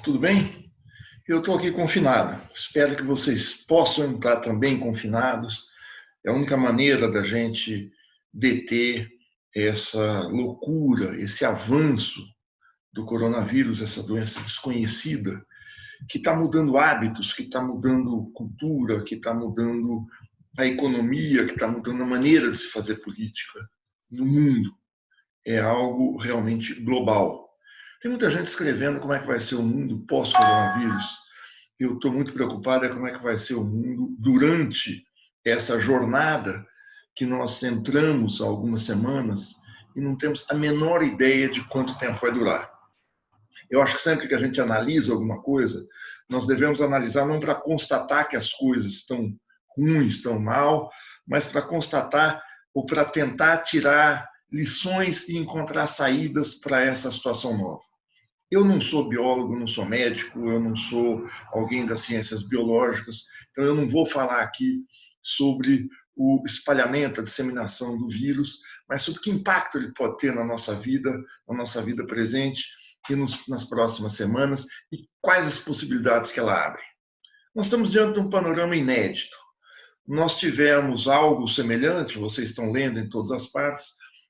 tudo bem? Eu estou aqui confinado. Espero que vocês possam estar também confinados. É a única maneira da gente deter essa loucura, esse avanço do coronavírus, essa doença desconhecida, que está mudando hábitos, que está mudando cultura, que está mudando a economia, que está mudando a maneira de se fazer política no mundo. É algo realmente global. Tem muita gente escrevendo como é que vai ser o mundo pós-coronavírus. Eu estou muito preocupado com como é que vai ser o mundo durante essa jornada que nós entramos há algumas semanas e não temos a menor ideia de quanto tempo vai durar. Eu acho que sempre que a gente analisa alguma coisa, nós devemos analisar não para constatar que as coisas estão ruins, estão mal, mas para constatar ou para tentar tirar lições e encontrar saídas para essa situação nova. Eu não sou biólogo, não sou médico, eu não sou alguém das ciências biológicas, então eu não vou falar aqui sobre o espalhamento, a disseminação do vírus, mas sobre que impacto ele pode ter na nossa vida presente e nas próximas semanas e quais as possibilidades que ela abre. Nós estamos diante de um panorama inédito. Nós tivemos algo semelhante, vocês estão lendo em todas as partes,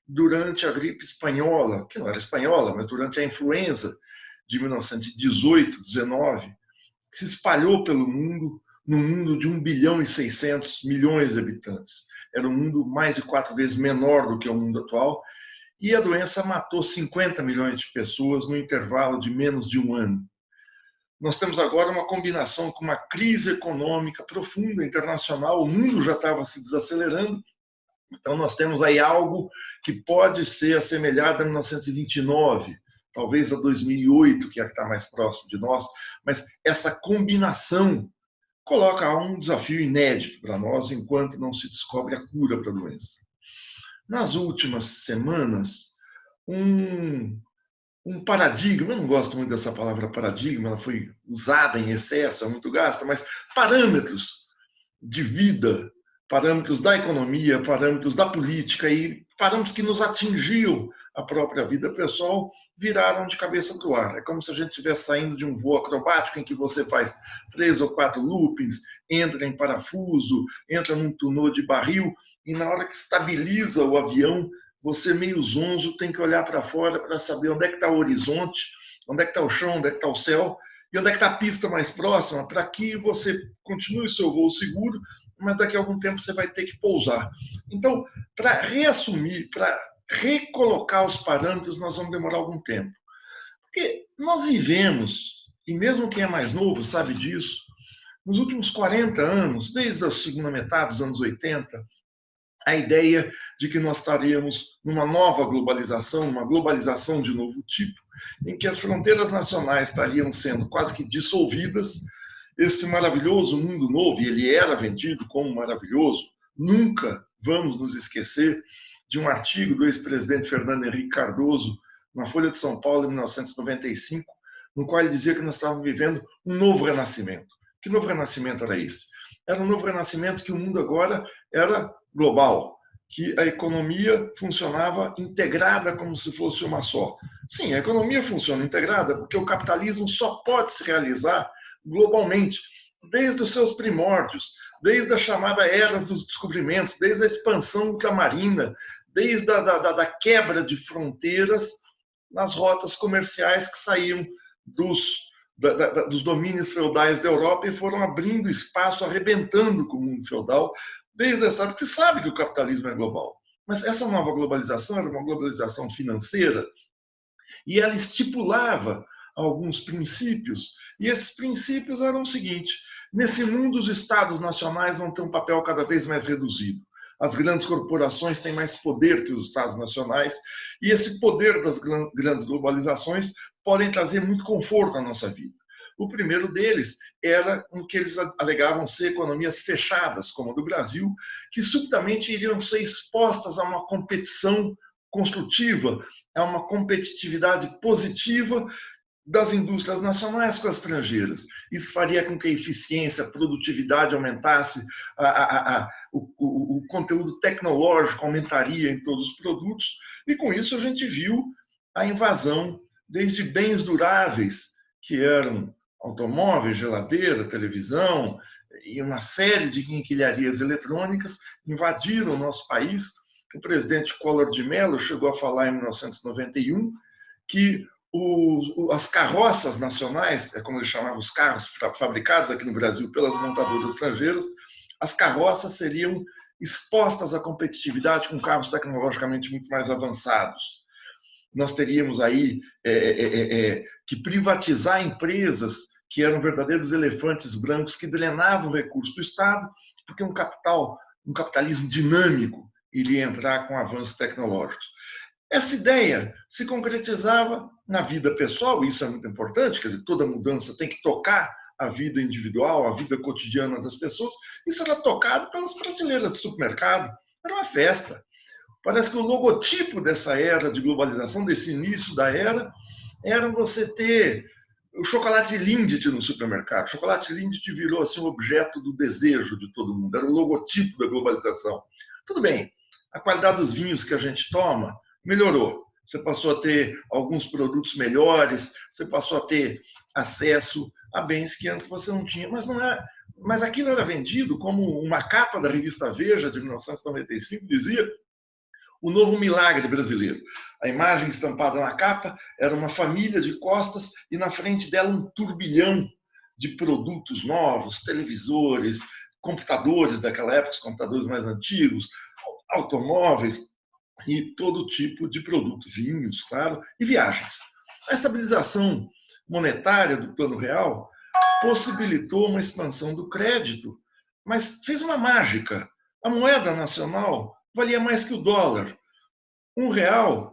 durante a gripe espanhola, que não era espanhola, mas durante a influenza de 1918, 19, que se espalhou pelo mundo, num mundo de 1 bilhão e 600 milhões de habitantes. Era um mundo mais de 4 vezes menor do que o mundo atual, e a doença matou 50 milhões de pessoas no intervalo de menos de um ano. Nós temos agora uma combinação com uma crise econômica profunda, internacional, o mundo já estava se desacelerando, então nós temos aí algo que pode ser assemelhado a 1929, talvez a 2008, que é a que está mais próximo de nós, mas essa combinação coloca um desafio inédito para nós enquanto não se descobre a cura para a doença. Nas últimas semanas, um paradigma, eu não gosto muito dessa palavra paradigma, ela foi usada em excesso, é muito gasta, mas parâmetros de vida, parâmetros da economia, parâmetros da política e parâmetros que nos atingiam a própria vida pessoal, viraram de cabeça para o ar. É como se a gente estivesse saindo de um voo acrobático em que você faz 3 ou 4 loopings, entra em parafuso, entra num tunô de barril e na hora que estabiliza o avião, você meio zonzo tem que olhar para fora para saber onde é que está o horizonte, onde é que está o chão, onde é que está o céu e onde é que está a pista mais próxima para que você continue seu voo seguro, mas daqui a algum tempo você vai ter que pousar. Então, para reassumir, para recolocar os parâmetros, nós vamos demorar algum tempo. Porque nós vivemos, e mesmo quem é mais novo sabe disso, nos últimos 40 anos, desde a segunda metade dos anos 80, a ideia de que nós estaríamos numa nova globalização, uma globalização de novo tipo, em que as fronteiras nacionais estariam sendo quase que dissolvidas. Esse maravilhoso mundo novo, e ele era vendido como maravilhoso, nunca vamos nos esquecer de um artigo do ex-presidente Fernando Henrique Cardoso, na Folha de São Paulo, em 1995, no qual ele dizia que nós estávamos vivendo um novo renascimento. Que novo renascimento era esse? Era um novo renascimento que o mundo agora era global, que a economia funcionava integrada como se fosse uma só. Sim, a economia funciona integrada porque o capitalismo só pode se realizar globalmente, desde os seus primórdios, desde a chamada era dos descobrimentos, desde a expansão ultramarina, desde a quebra de fronteiras nas rotas comerciais que saíam dos domínios feudais da Europa e foram abrindo espaço, arrebentando com o mundo feudal, desde essa época. Você sabe que o capitalismo é global, mas essa nova globalização era uma globalização financeira e ela estipulava alguns princípios, e esses princípios eram o seguinte: nesse mundo os estados nacionais vão ter um papel cada vez mais reduzido. As grandes corporações têm mais poder que os estados nacionais, e esse poder das grandes globalizações podem trazer muito conforto à nossa vida. O primeiro deles era o que eles alegavam ser economias fechadas, como a do Brasil, que subitamente iriam ser expostas a uma competição construtiva, a uma competitividade positiva das indústrias nacionais com as estrangeiras. Isso faria com que a eficiência, a produtividade aumentasse, o conteúdo tecnológico aumentaria em todos os produtos, e com isso a gente viu a invasão desde bens duráveis que eram automóveis, geladeira, televisão e uma série de quinquilharias eletrônicas, invadiram o nosso país. O presidente Collor de Mello chegou a falar em 1991 que as carroças nacionais, é como ele chamava os carros fabricados aqui no Brasil pelas montadoras estrangeiras, as carroças seriam expostas à competitividade com carros tecnologicamente muito mais avançados. Nós teríamos aí que privatizar empresas que eram verdadeiros elefantes brancos que drenavam recursos do Estado, porque um capitalismo dinâmico iria entrar com avanços tecnológicos. Essa ideia se concretizava na vida pessoal, e isso é muito importante, quer dizer, toda mudança tem que tocar a vida individual, a vida cotidiana das pessoas. Isso era tocado pelas prateleiras do supermercado, era uma festa. Parece que o logotipo dessa era de globalização, desse início da era você ter o chocolate Lindt no supermercado. O chocolate Lindt virou assim, um objeto do desejo de todo mundo, era o logotipo da globalização. Tudo bem, a qualidade dos vinhos que a gente toma melhorou. Você passou a ter alguns produtos melhores, você passou a ter acesso a bens que antes você não tinha. Mas aquilo era vendido como uma capa da revista Veja, de 1995, dizia o novo milagre brasileiro. A imagem estampada na capa era uma família de costas e na frente dela um turbilhão de produtos novos, televisores, computadores daquela época, os computadores mais antigos, automóveis e todo tipo de produto, vinhos, claro, e viagens. A estabilização monetária do Plano Real possibilitou uma expansão do crédito, mas fez uma mágica. A moeda nacional valia mais que o dólar. R$1,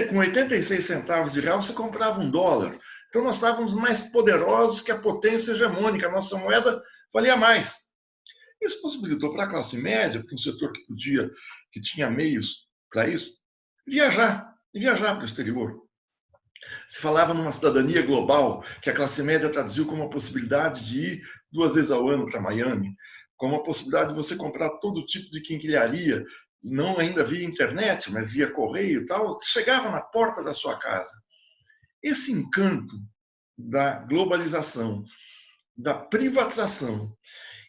com 86 centavos de real, você comprava $1. Então, nós estávamos mais poderosos que a potência hegemônica. A nossa moeda valia mais. Isso possibilitou para a classe média, para um setor que tinha meios para isso, viajar para o exterior. Se falava numa cidadania global, que a classe média traduziu como a possibilidade de ir 2 vezes ao ano para Miami, como a possibilidade de você comprar todo tipo de quinquilharia, não ainda via internet, mas via correio e tal, chegava na porta da sua casa. Esse encanto da globalização, da privatização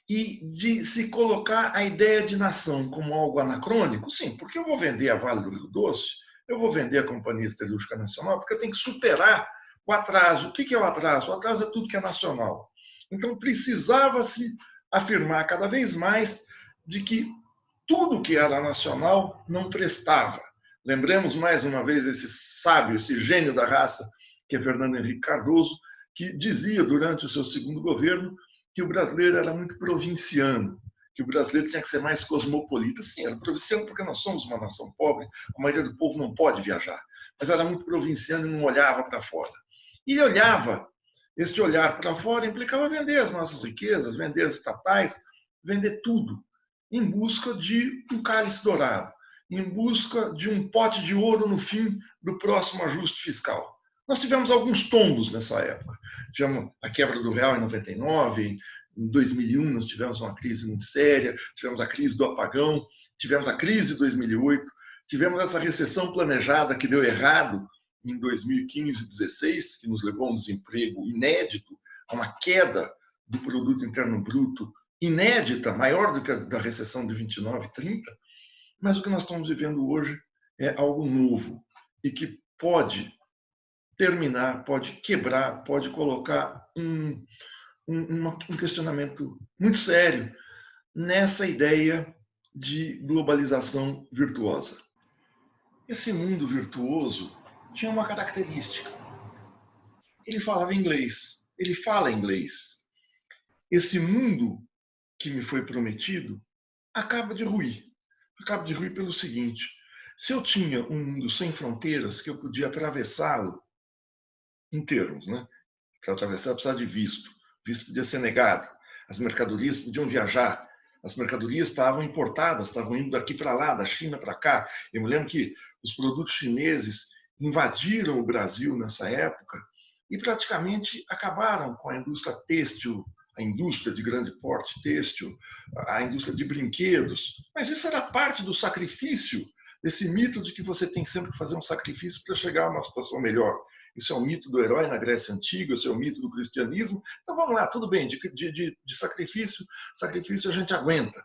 e de se colocar a ideia de nação como algo anacrônico, sim, porque eu vou vender a Vale do Rio Doce, eu vou vender a Companhia Siderúrgica Nacional, porque eu tenho que superar o atraso. O que é o atraso? O atraso é tudo que é nacional. Então, precisava-se afirmar cada vez mais de que tudo que era nacional não prestava. Lembremos mais uma vez esse sábio, esse gênio da raça, que é Fernando Henrique Cardoso, que dizia durante o seu segundo governo que o brasileiro era muito provinciano, que o brasileiro tinha que ser mais cosmopolita. Sim, era provinciano porque nós somos uma nação pobre, a maioria do povo não pode viajar, mas era muito provinciano e não olhava para fora. E olhava, esse olhar para fora implicava vender as nossas riquezas, vender as estatais, vender tudo, em busca de um cálice dourado, em busca de um pote de ouro no fim do próximo ajuste fiscal. Nós tivemos alguns tombos nessa época. Tivemos a quebra do real em 99, em 2001 nós tivemos uma crise muito séria, tivemos a crise do apagão, tivemos a crise de 2008, tivemos essa recessão planejada que deu errado em 2015 e 2016, que nos levou a um desemprego inédito, a uma queda do produto interno bruto inédita, maior do que a da recessão de 29 e 30, mas o que nós estamos vivendo hoje é algo novo e que pode terminar, pode quebrar, pode colocar um questionamento muito sério nessa ideia de globalização virtuosa. Esse mundo virtuoso tinha uma característica. Ele falava inglês, ele fala inglês. Esse mundo que me foi prometido acaba de ruir. Acaba de ruir pelo seguinte: se eu tinha um mundo sem fronteiras, que eu podia atravessá-lo em termos, né? Para atravessar, precisava de visto. Visto podia ser negado. As mercadorias podiam viajar. As mercadorias estavam importadas, estavam indo daqui para lá, da China para cá. Eu me lembro que os produtos chineses invadiram o Brasil nessa época e praticamente acabaram com a indústria têxtil, a indústria de grande porte têxtil, a indústria de brinquedos. Mas isso era parte do sacrifício, desse mito de que você tem sempre que fazer um sacrifício para chegar a uma situação melhor. Isso é um mito do herói na Grécia Antiga, isso é um mito do cristianismo. Então vamos lá, tudo bem, de sacrifício, sacrifício a gente aguenta.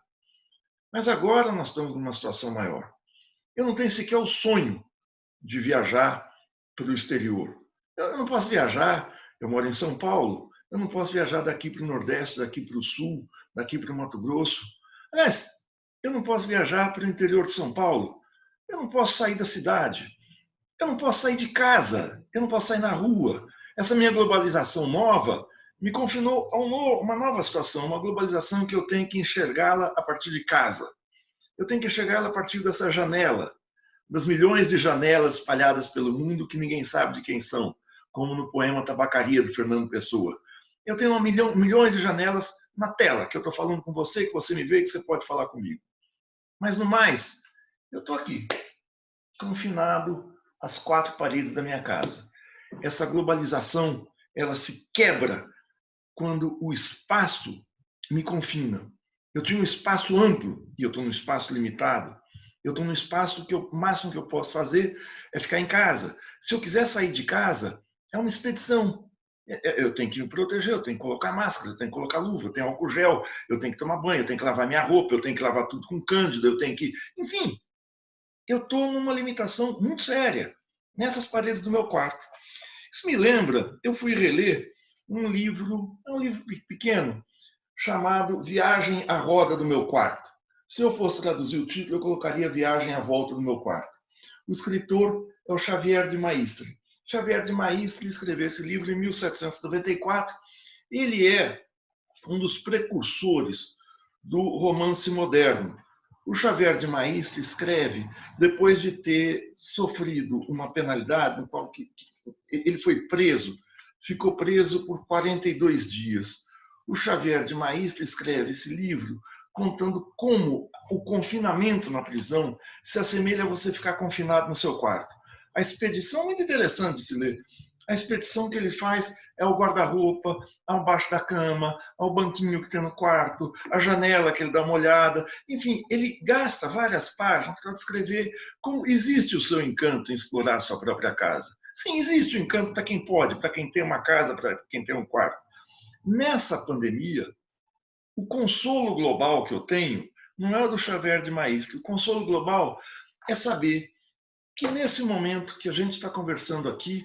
Mas agora nós estamos numa situação maior. Eu não tenho sequer o sonho de viajar para o exterior. Eu não posso viajar, eu moro em São Paulo, eu não posso viajar daqui para o Nordeste, daqui para o Sul, daqui para o Mato Grosso. Aliás, eu não posso viajar para o interior de São Paulo. Eu não posso sair da cidade. Eu não posso sair de casa. Eu não posso sair na rua. Essa minha globalização nova me confinou a uma nova situação, uma globalização que eu tenho que enxergá-la a partir de casa. Eu tenho que enxergá-la a partir dessa janela, das milhões de janelas espalhadas pelo mundo que ninguém sabe de quem são, como no poema Tabacaria, do Fernando Pessoa. Eu tenho milhões de janelas na tela, que eu estou falando com você, que você me vê, que você pode falar comigo. Mas, no mais, eu estou aqui, confinado às quatro paredes da minha casa. Essa globalização, ela se quebra quando o espaço me confina. Eu tinha um espaço amplo e eu estou num espaço limitado. Eu estou num espaço que o máximo que eu posso fazer é ficar em casa. Se eu quiser sair de casa, é uma expedição. Eu tenho que me proteger, eu tenho que colocar máscara, eu tenho que colocar luva, eu tenho álcool gel, eu tenho que tomar banho, eu tenho que lavar minha roupa, eu tenho que lavar tudo com cândida, eu tenho que... Enfim, eu estou numa limitação muito séria nessas paredes do meu quarto. Isso me lembra, eu fui reler um livro pequeno, chamado Viagem à Roda do Meu Quarto. Se eu fosse traduzir o título, eu colocaria Viagem à Volta do Meu Quarto. O escritor é o Xavier de Maistre. Xavier de Maistre escreveu esse livro em 1794. Ele é um dos precursores do romance moderno. O Xavier de Maistre escreve depois de ter sofrido uma penalidade no qual ele foi preso, ficou preso por 42 dias. O Xavier de Maistre escreve esse livro contando como o confinamento na prisão se assemelha a você ficar confinado no seu quarto. A expedição é muito interessante de se ler. A expedição que ele faz é o guarda-roupa, abaixo da cama, ao banquinho que tem no quarto, a janela que ele dá uma olhada. Enfim, ele gasta várias páginas para descrever como existe o seu encanto em explorar a sua própria casa. Sim, existe o encanto para quem pode, para quem tem uma casa, para quem tem um quarto. Nessa pandemia, o consolo global que eu tenho não é o do Xavier de Maistre. O consolo global é saber que nesse momento que a gente está conversando aqui,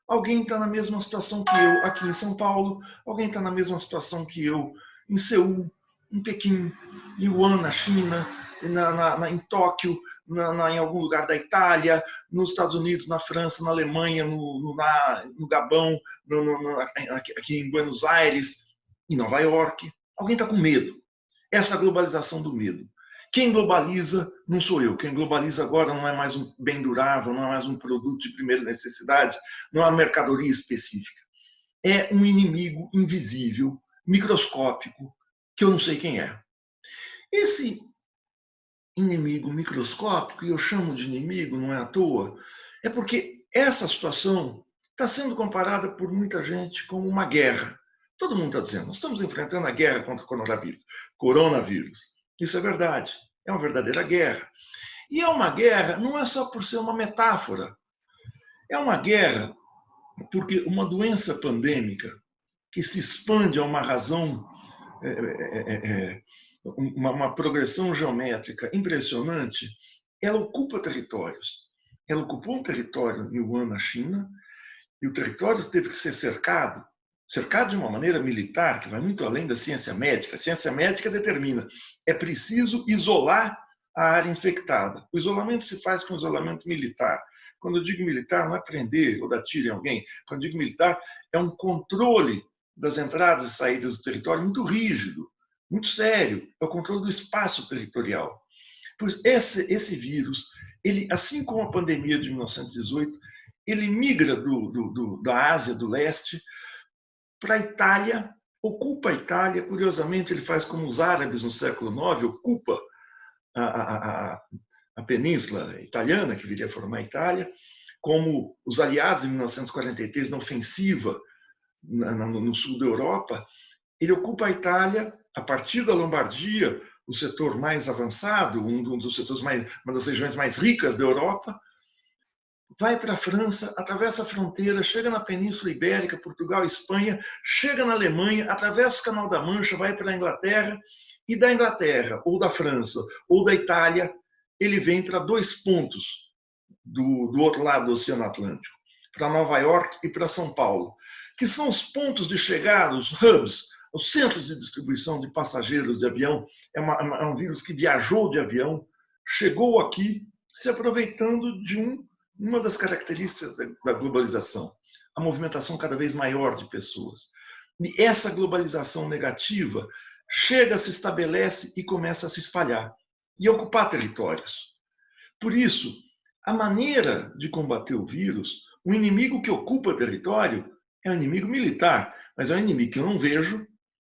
alguém está na mesma situação que eu aqui em São Paulo, alguém está na mesma situação que eu em Seul, em Pequim, em Wuhan, na China, em Tóquio, em algum lugar da Itália, nos Estados Unidos, na França, na Alemanha, no Gabão, aqui em Buenos Aires, em Nova York. Alguém está com medo. Essa globalização do medo. Quem globaliza não sou eu. Quem globaliza agora não é mais um bem durável, não é mais um produto de primeira necessidade, não é uma mercadoria específica. É um inimigo invisível, microscópico, que eu não sei quem é. Esse inimigo microscópico, e eu chamo de inimigo, não é à toa, é porque essa situação está sendo comparada por muita gente como uma guerra. Todo mundo está dizendo, nós estamos enfrentando a guerra contra o coronavírus. Isso é verdade, é uma verdadeira guerra. E é uma guerra, não é só por ser uma metáfora. É uma guerra porque uma doença pandêmica que se expande a uma razão, uma progressão geométrica impressionante, ela ocupa territórios. Ela ocupou um território em Wuhan, na China, e o território teve que ser cercado de uma maneira militar, que vai muito além da ciência médica. A ciência médica determina, é preciso isolar a área infectada. O isolamento se faz com isolamento militar. Quando eu digo militar, não é prender ou dar tiro em alguém. Quando eu digo militar, é um controle das entradas e saídas do território muito rígido, muito sério. É o controle do espaço territorial. Pois esse vírus, ele, assim como a pandemia de 1918, ele migra da Ásia do Leste para a Itália, ocupa a Itália. Curiosamente, ele faz como os árabes no século IX, ocupa a península italiana, que viria a formar a Itália, como os aliados em 1943, na ofensiva no sul da Europa. Ele ocupa a Itália a partir da Lombardia, o setor mais avançado, uma das regiões mais ricas da Europa, vai para a França, atravessa a fronteira, chega na Península Ibérica, Portugal, Espanha, chega na Alemanha, atravessa o Canal da Mancha, vai para a Inglaterra, e da Inglaterra, ou da França, ou da Itália, ele vem para 2 pontos do outro lado do Oceano Atlântico, para Nova York e para São Paulo, que são os pontos de chegada, os hubs, os centros de distribuição de passageiros de avião. É um vírus que viajou de avião, chegou aqui, se aproveitando de uma das características da globalização, a movimentação cada vez maior de pessoas. E essa globalização negativa chega, se estabelece e começa a se espalhar e ocupar territórios. Por isso, a maneira de combater o vírus, o inimigo que ocupa território é um inimigo militar, mas é um inimigo que eu não vejo,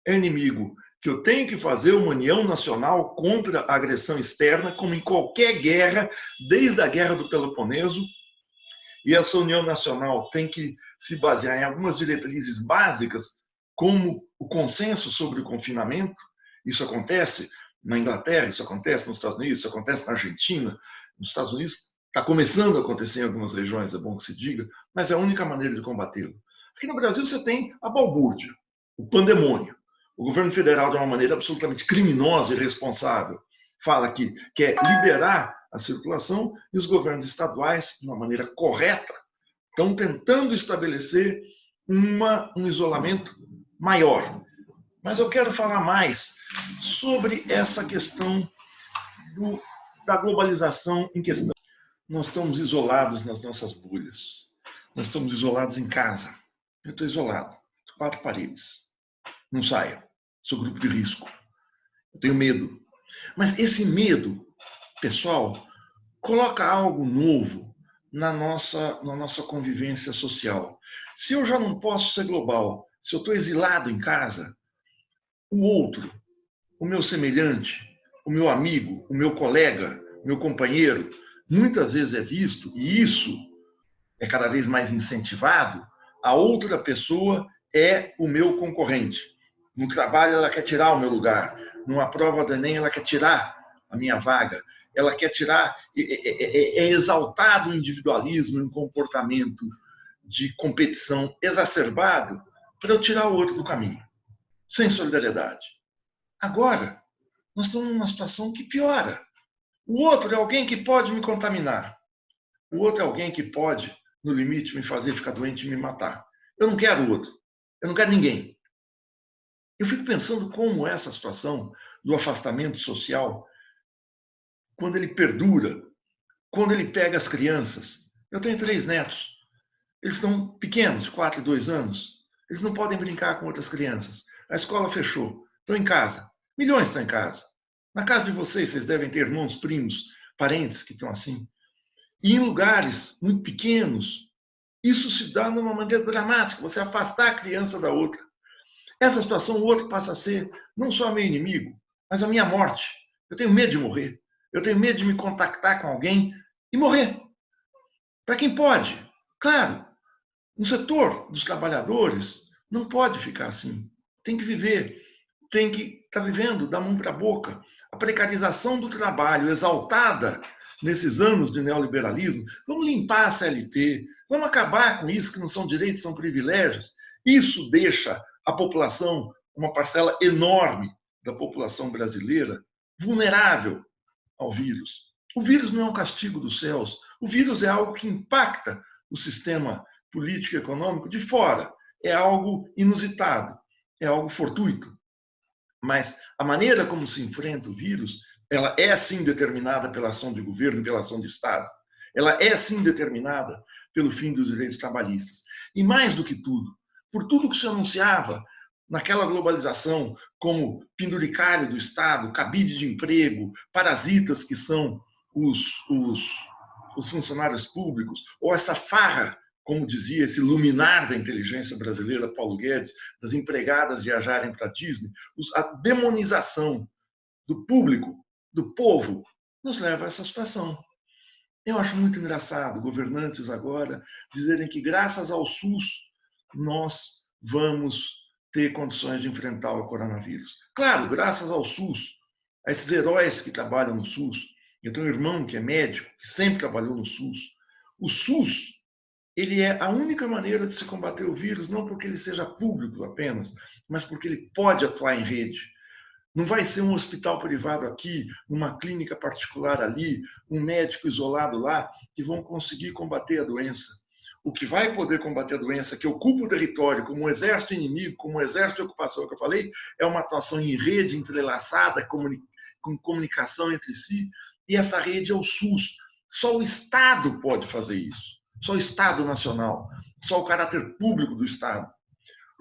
é um inimigo que eu tenho que fazer uma união nacional contra a agressão externa, como em qualquer guerra, desde a Guerra do Peloponeso. E essa união nacional tem que se basear em algumas diretrizes básicas, como o consenso sobre o confinamento. Isso acontece na Inglaterra, isso acontece nos Estados Unidos, isso acontece na Argentina. Nos Estados Unidos está começando a acontecer em algumas regiões, é bom que se diga, mas é a única maneira de combatê-lo. Aqui no Brasil você tem a balbúrdia, o pandemônio. O governo federal, de uma maneira absolutamente criminosa e irresponsável, fala que quer liberar a circulação, e os governos estaduais, de uma maneira correta, estão tentando estabelecer um isolamento maior. Mas eu quero falar mais sobre essa questão da globalização em questão. Nós estamos isolados nas nossas bolhas. Nós estamos isolados em casa. Eu estou isolado, 4 paredes. Não saio. Sou grupo de risco. Eu tenho medo. Mas esse medo, pessoal, coloca algo novo na nossa convivência social. Se eu já não posso ser global, se eu estou exilado em casa, o outro, o meu semelhante, o meu amigo, o meu colega, meu companheiro, muitas vezes é visto, e isso é cada vez mais incentivado, a outra pessoa é o meu concorrente. No trabalho, ela quer tirar o meu lugar. Numa prova do Enem, ela quer tirar a minha vaga. Ela quer tirar... É exaltado o individualismo, um comportamento de competição exacerbado para eu tirar o outro do caminho, sem solidariedade. Agora, nós estamos numa situação que piora. O outro é alguém que pode me contaminar. O outro é alguém que pode, no limite, me fazer ficar doente e me matar. Eu não quero o outro. Eu não quero ninguém. Eu fico pensando como essa situação do afastamento social, quando ele perdura, quando ele pega as crianças. Eu tenho 3 netos. Eles estão pequenos, 4 e 2 anos. Eles não podem brincar com outras crianças. A escola fechou. Estão em casa. Milhões estão em casa. Na casa de vocês devem ter irmãos, primos, parentes que estão assim. E em lugares muito pequenos, isso se dá de uma maneira dramática. Você afastar a criança da outra. Essa situação, o outro passa a ser não só meu inimigo, mas a minha morte. Eu tenho medo de morrer. Eu tenho medo de me contactar com alguém e morrer. Para quem pode. Claro, no setor dos trabalhadores, não pode ficar assim. Tem que viver. Tem que estar vivendo da mão para a boca. A precarização do trabalho exaltada nesses anos de neoliberalismo. Vamos limpar a CLT. Vamos acabar com isso, que não são direitos, são privilégios. Isso deixa a população, uma parcela enorme da população brasileira, vulnerável ao vírus. O vírus não é um castigo dos céus. O vírus é algo que impacta o sistema político e econômico de fora. É algo inusitado, é algo fortuito. Mas a maneira como se enfrenta o vírus, ela é sim determinada pela ação de governo, pela ação de Estado. Ela é sim determinada pelo fim dos direitos trabalhistas. E mais do que tudo, por tudo que se anunciava naquela globalização como penduricário do Estado, cabide de emprego, parasitas que são os funcionários públicos, ou essa farra, como dizia esse luminar da inteligência brasileira, Paulo Guedes, das empregadas viajarem para a Disney, a demonização do público, do povo, nos leva a essa situação. Eu acho muito engraçado governantes agora dizerem que, graças ao SUS, nós vamos ter condições de enfrentar o coronavírus. Claro, graças ao SUS, a esses heróis que trabalham no SUS. Eu tenho um irmão que é médico, que sempre trabalhou no SUS. O SUS, ele é a única maneira de se combater o vírus, não porque ele seja público apenas, mas porque ele pode atuar em rede. Não vai ser um hospital privado aqui, uma clínica particular ali, um médico isolado lá, que vão conseguir combater a doença. O que vai poder combater a doença, que ocupa o território como um exército inimigo, como um exército de ocupação que eu falei, é uma atuação em rede, entrelaçada, com comunicação entre si, e essa rede é o SUS. Só o Estado pode fazer isso. Só o Estado Nacional. Só o caráter público do Estado.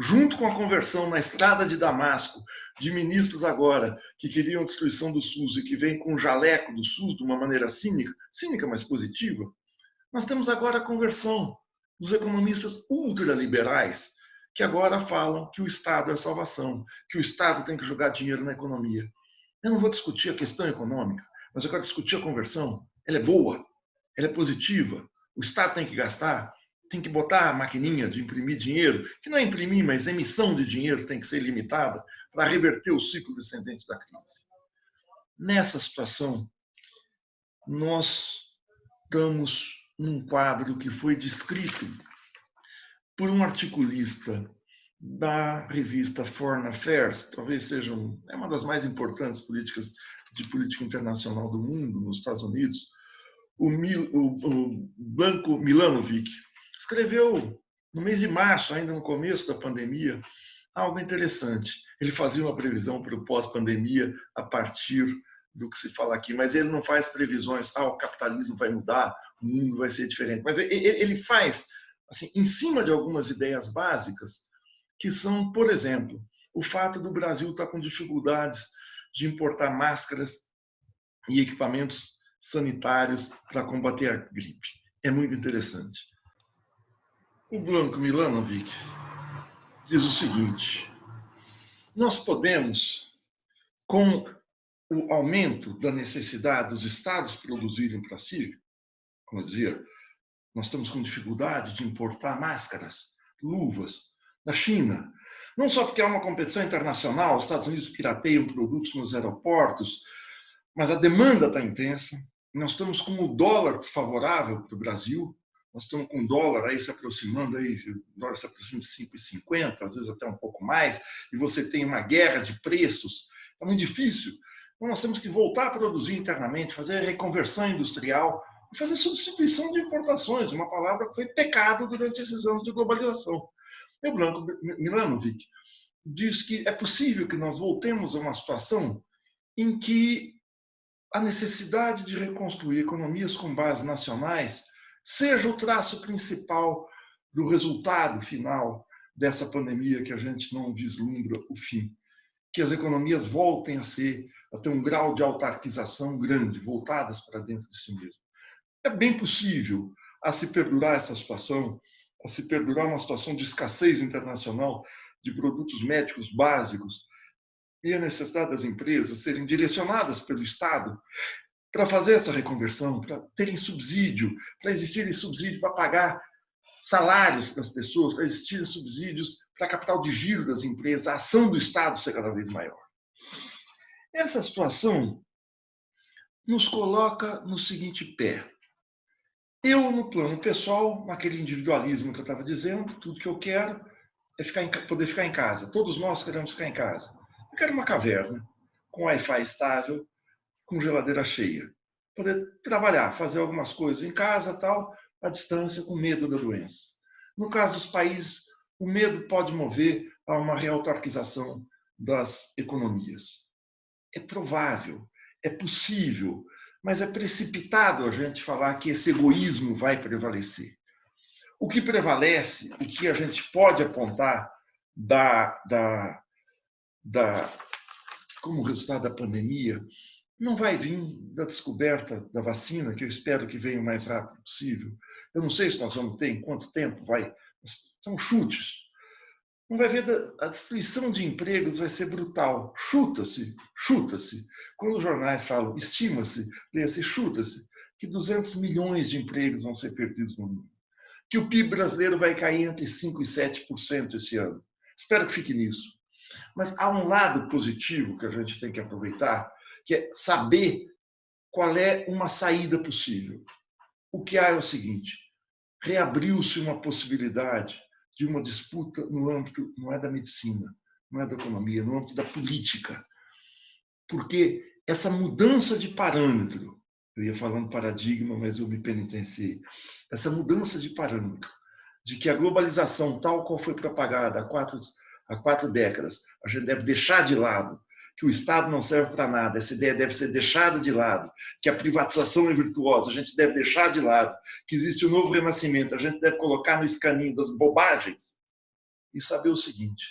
Junto com a conversão na estrada de Damasco, de ministros agora que queriam a destruição do SUS e que vêm com o jaleco do SUS de uma maneira cínica, mas positiva, nós temos agora a conversão dos economistas ultraliberais, que agora falam que o Estado é a salvação, que o Estado tem que jogar dinheiro na economia. Eu não vou discutir a questão econômica, mas eu quero discutir a conversão. Ela é boa, ela é positiva, o Estado tem que gastar, tem que botar a maquininha de imprimir dinheiro, que não é imprimir, mas emissão de dinheiro tem que ser limitada para reverter o ciclo descendente da crise. Nessa situação, nós estamos num quadro que foi descrito por um articulista da revista Foreign Affairs, talvez seja uma das mais importantes políticas de política internacional do mundo, nos Estados Unidos, o Blanco Milanovic, escreveu no mês de março, ainda no começo da pandemia, algo interessante. Ele fazia uma previsão para o pós-pandemia a partir do que se fala aqui, mas ele não faz previsões, o capitalismo vai mudar, o mundo vai ser diferente, mas ele faz, assim, em cima de algumas ideias básicas, que são, por exemplo, o fato do Brasil estar com dificuldades de importar máscaras e equipamentos sanitários para combater a gripe. É muito interessante. O Blanco Milanovic diz o seguinte: nós podemos, com o aumento da necessidade dos estados produzirem para si, como eu dizia, nós estamos com dificuldade de importar máscaras, luvas da China, não só porque há uma competição internacional, os Estados Unidos pirateiam produtos nos aeroportos, mas a demanda está intensa. Nós estamos com o dólar desfavorável para o Brasil. Nós estamos com o dólar aí se aproximando, o dólar se aproxima de 5,50, às vezes até um pouco mais, e você tem uma guerra de preços. É muito difícil. Então, nós temos que voltar a produzir internamente, fazer reconversão industrial e fazer substituição de importações, uma palavra que foi pecado durante esses anos de globalização. E o Blanco Milanovic diz que é possível que nós voltemos a uma situação em que a necessidade de reconstruir economias com bases nacionais seja o traço principal do resultado final dessa pandemia que a gente não vislumbra o fim. Que as economias voltem a ter um grau de autarquização grande, voltadas para dentro de si mesmo. É bem possível a se perdurar essa situação, a se perdurar uma situação de escassez internacional de produtos médicos básicos, e a necessidade das empresas serem direcionadas pelo Estado para fazer essa reconversão, para terem subsídio, para existirem subsídio para pagar salários para as pessoas, para existirem subsídios para capital de giro das empresas, a ação do Estado ser cada vez maior. Essa situação nos coloca no seguinte pé. Eu, no plano pessoal, naquele individualismo que eu estava dizendo, tudo que eu quero é poder ficar em casa. Todos nós queremos ficar em casa. Eu quero uma caverna, com Wi-Fi estável, com geladeira cheia. Poder trabalhar, fazer algumas coisas em casa, tal, à distância, com medo da doença. No caso dos países, o medo pode mover a uma reautarquização das economias. É provável, é possível, mas é precipitado a gente falar que esse egoísmo vai prevalecer. O que prevalece, o que a gente pode apontar como resultado da pandemia, não vai vir da descoberta da vacina, que eu espero que venha o mais rápido possível. Eu não sei se nós vamos ter, em quanto tempo vai. São chutes. Não vai ver a destruição de empregos vai ser brutal. Chuta-se. Quando os jornais falam estima-se, lê-se chuta-se, que 200 milhões de empregos vão ser perdidos no mundo. Que o PIB brasileiro vai cair entre 5% e 7% esse ano. Espero que fique nisso. Mas há um lado positivo que a gente tem que aproveitar, que é saber qual é uma saída possível. O que há é o seguinte: reabriu-se uma possibilidade de uma disputa no âmbito, não é da medicina, não é da economia, no âmbito da política. Porque essa mudança de parâmetro, eu ia falando paradigma, mas eu me penitenciei, essa mudança de parâmetro, de que a globalização, tal qual foi propagada há quatro décadas, a gente deve deixar de lado, que o Estado não serve para nada, essa ideia deve ser deixada de lado, que a privatização é virtuosa, a gente deve deixar de lado, que existe um novo renascimento, a gente deve colocar no escaninho das bobagens e saber o seguinte: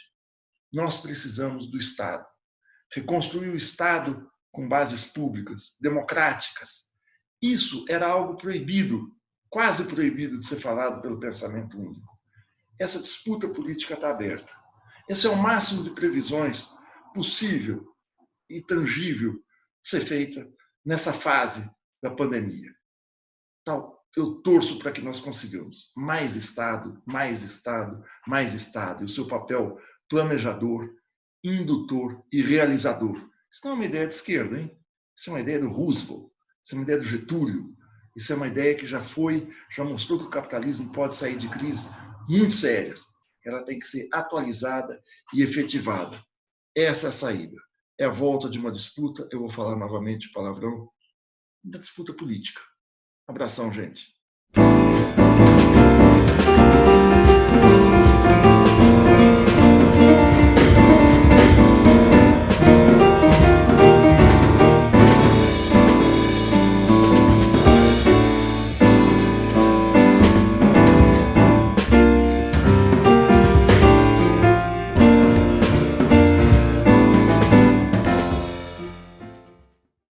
nós precisamos do Estado. Reconstruir o Estado com bases públicas, democráticas. Isso era algo proibido, quase proibido de ser falado pelo pensamento único. Essa disputa política está aberta. Esse é o máximo de previsões possível e tangível de ser feita nessa fase da pandemia. Então, eu torço para que nós consigamos mais Estado, mais Estado, mais Estado, e o seu papel planejador, indutor e realizador. Isso não é uma ideia de esquerda, hein? Isso é uma ideia do Roosevelt, isso é uma ideia do Getúlio, isso é uma ideia que já mostrou que o capitalismo pode sair de crises muito sérias. Ela tem que ser atualizada e efetivada. Essa é a saída. É a volta de uma disputa, eu vou falar novamente o palavrão, da disputa política. Abração, gente.